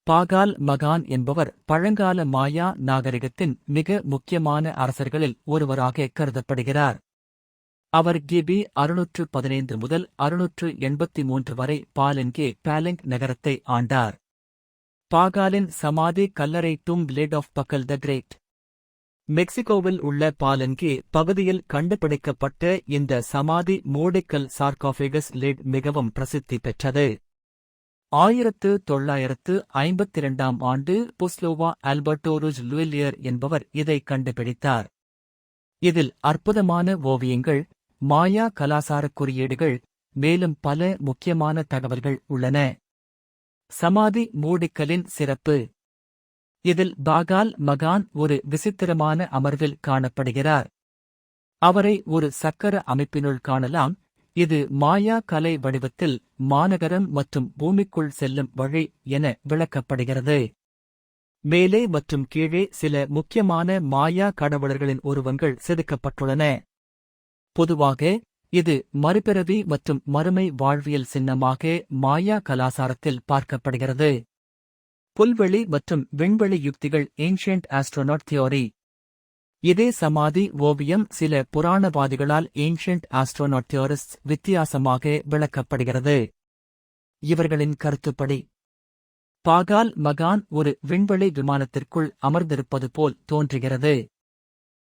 பாகால் மகான் என்பவர் பழங்கால மாயா நாகரிகத்தின் மிக முக்கியமான அரசர்களில் ஒருவராக கருதப்படுகிறார். அவர் கிபி 615 முதல் 683 வரை பாலென்கே பாலெங் நகரத்தை ஆண்டார். பாகாலின் சமாதி கல்லறை டூம்ப் லேட் ஆஃப் பக்கல் த கிரேட். மெக்சிகோவில் உள்ள பாலென்கே பகுதியில் கண்டுபிடிக்கப்பட்ட இந்த சமாதி மூடிக்கல் சார்காஃபேகஸ் லேட் மிகவும் பிரசித்தி பெற்றது. 1952ஆம் ஆண்டு புஸ்லோவா ஆல்பர்டோருஜ் லுயிலியர் என்பவர் இதை கண்டுபிடித்தார். இதில் அற்புதமான ஓவியங்கள், மாயா கலாசாரக் குறியீடுகள், மேலும் பல முக்கியமான தகவல்கள் உள்ளன. சமாதி மூடிக்கலின் சிறப்பு. இதில் பாகால் மகான் ஒரு விசித்திரமான அமர்வில் காணப்படுகிறார். அவரை ஒரு சக்கர அமைப்பினுள் காணலாம். இது மாயா கலை வடிவத்தில் மாநகரம் மற்றும் பூமிக்குள் செல்லும் வழி என விளக்கப்படுகிறது. மேலே மற்றும் கீழே சில முக்கியமான மாயா கடவுளர்களின் உருவங்கள் செதுக்கப்பட்டுள்ளன. பொதுவாக இது மறுபிறவி மற்றும் மறுமை வாழ்வியல் சின்னமாக மாயா கலாசாரத்தில் பார்க்கப்படுகிறது. புல்வெளி மற்றும் விண்வெளி யுக்திகள் ஏன்ஷியன்ட் ஆஸ்ட்ரோநாட் தியோரி. இதே சமாதி ஓவியம் சில புராணவாதிகளால் ஏன்ஷியன்ட் ஆஸ்ட்ரோநாட் தியோரிஸ்ட் வித்தியாசமாக விளக்கப்படுகிறது. இவர்களின் கருத்துப்படி பாகால் மகான் ஒரு விண்வெளி விமானத்திற்குள் அமர்ந்திருப்பது போல் தோன்றுகிறது.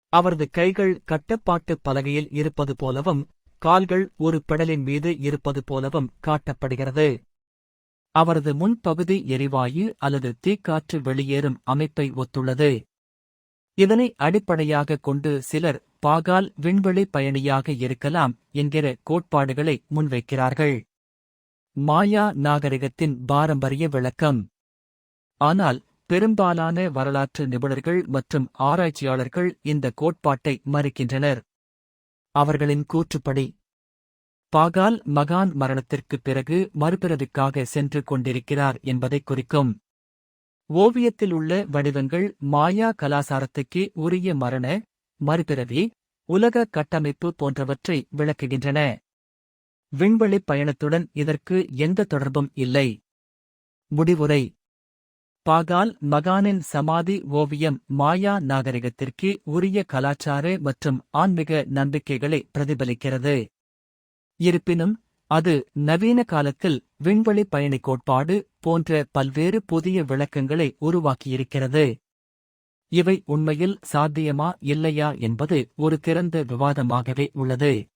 அவரது கைகள் கட்டுப்பாட்டு பலகையில் இருப்பது போலவும் கால்கள் ஒரு பெடலின் மீது இருப்பது போலவும் காட்டப்படுகிறது. அவரது முன்பகுதி எரிவாயு அல்லது தீக்காற்று வெளியேறும் அமைப்பை ஒத்துள்ளது. இதனை அடிப்படையாகக் கொண்டு சிலர் பாகால் விண்வெளி பயணியாக இருக்கலாம் என்கிற கோட்பாடுகளை முன்வைக்கிறார்கள். மாயா நாகரிகத்தின் பாரம்பரிய விளக்கம். ஆனால் பெரும்பாலான வரலாற்று நிபுணர்கள் மற்றும் ஆராய்ச்சியாளர்கள் இந்த கோட்பாட்டை மறுக்கின்றனர். அவர்களின் கூற்றுப்படி பாகால் மகான் மரணத்திற்குப் பிறகு மறுபிறவிக்காக சென்று கொண்டிருக்கிறார் என்பதைக் குறிக்கும். ஓவியத்தில் உள்ள வடிவங்கள் மாயா கலாசாரத்துக்கு உரிய மரண, மறுபிறவி, உலக கட்டமைப்பு போன்றவற்றை விளக்குகின்றன. விண்வெளிப் பயணத்துடன் இதற்கு எந்த தொடர்பும் இல்லை. முடிவுரை. பாகால் மகானின் சமாதி ஓவியம் மாயா நாகரிகத்திற்கு உரிய கலாச்சார மற்றும் ஆன்மீக நம்பிக்கைகளை பிரதிபலிக்கிறது. இருப்பினும் அது நவீன காலத்தில் விண்வெளி பயணி கோட்பாடு போன்ற பல்வேறு புதிய விளக்கங்களை உருவாக்கியிருக்கிறது. இவை உண்மையில் சாத்தியமா இல்லையா என்பது ஒரு திறந்த விவாதமாகவே உள்ளது.